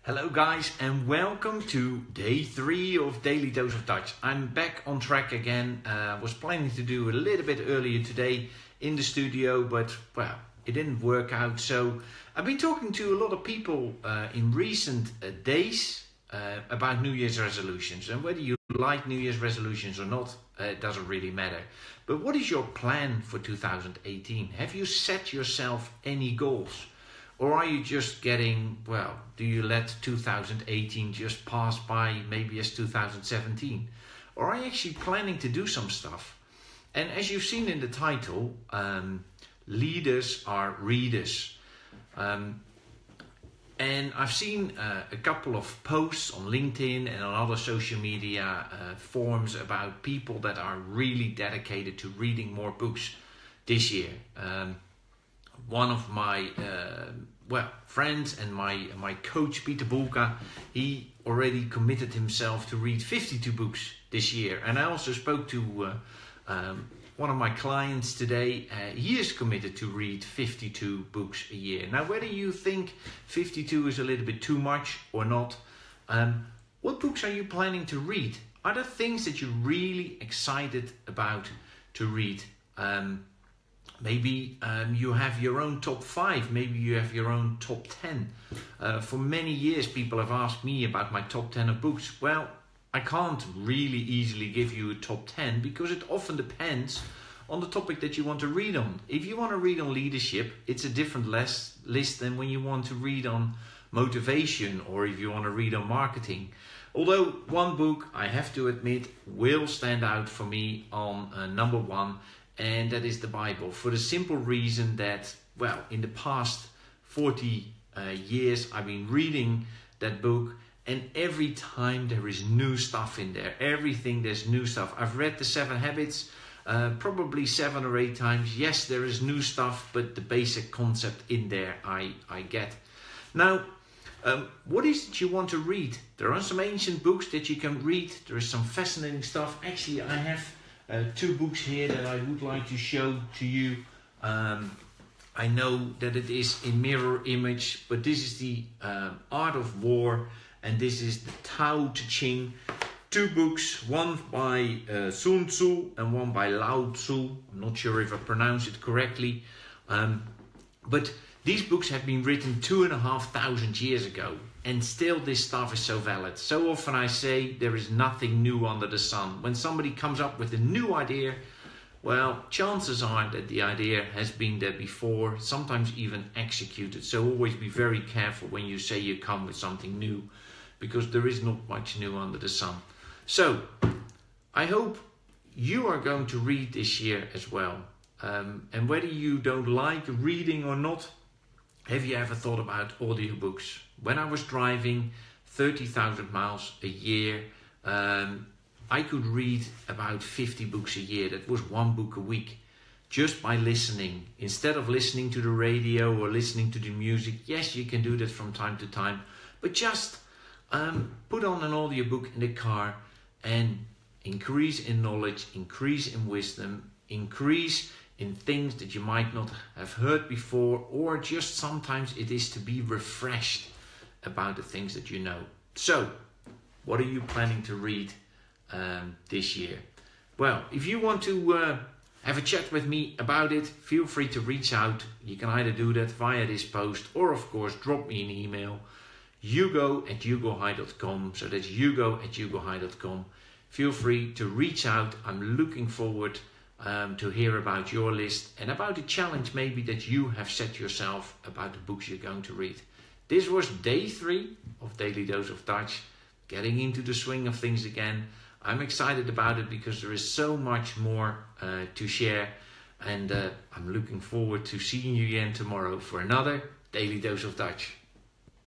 Hello guys and welcome to day 3 of Daily Dose of Dutch. I'm back on track again. Was planning to do a little bit earlier today in the studio, but well, it didn't work out. So I've been talking to a lot of people in recent days about New Year's resolutions, and whether you like New Year's resolutions or not, it doesn't really matter. But what is your plan for 2018? Have you set yourself any goals? Or are you just getting, well, do you let 2018 just pass by maybe as 2017? Or are you actually planning to do some stuff? And as you've seen in the title, leaders are readers. And I've seen a couple of posts on LinkedIn and on other social media forums about people that are really dedicated to reading more books this year. One of my friends and my coach, Peter Bulka, he already committed himself to read 52 books this year. And I also spoke to one of my clients today. He is committed to read 52 books a year. Now, whether you think 52 is a little bit too much or not, what books are you planning to read? Are there things that you're really excited about to read? Maybe you have your own top 5, maybe you have your own top 10. For many years people have asked me about my top 10 of books. Well, I can't really easily give you a top 10 because it often depends on the topic that you want to read on. If you want to read on leadership, it's a different list than when you want to read on motivation or if you want to read on marketing. Although one book, I have to admit, will stand out for me on number 1. And that is the Bible, for the simple reason that, well, in the past 40 years, I've been reading that book, and every time there is new stuff in there. Everything, there's new stuff. I've read the 7 Habits probably 7 or 8 times. Yes, there is new stuff, but the basic concept in there I get. Now, what is it you want to read? There are some ancient books that you can read. There is some fascinating stuff. Actually, I have 2 books here that I would like to show to you. I know that it is in mirror image, but this is the Art of War, and this is the Tao Te Ching. 2 books, one by Sun Tzu and one by Lao Tzu. I'm not sure if I pronounce it correctly, but these books have been written 2,500 years ago. And still this stuff is so valid. So often I say there is nothing new under the sun. When somebody comes up with a new idea, well, chances are that the idea has been there before, sometimes even executed. So always be very careful when you say you come with something new, because there is not much new under the sun. So I hope you are going to read this year as well. And whether you don't like reading or not, have you ever thought about audiobooks? When I was driving 30,000 miles a year, I could read about 50 books a year. That was 1 book a week, just by listening. Instead of listening to the radio or listening to the music, yes, you can do that from time to time, but just put on an audiobook in the car and increase in knowledge, increase in wisdom, increase in things that you might not have heard before, or just sometimes it is to be refreshed about the things that you know. So, what are you planning to read this year? Well, if you want to have a chat with me about it, feel free to reach out. You can either do that via this post, or of course drop me an email, hugo@hugohigh.com. So that's hugo@hugohigh.com. Feel free to reach out. I'm looking forward to hear about your list and about the challenge maybe that you have set yourself about the books you're going to read. This was day 3 of Daily Dose of Dutch, getting into the swing of things again. I'm excited about it because there is so much more to share, and I'm looking forward to seeing you again tomorrow for another Daily Dose of Dutch.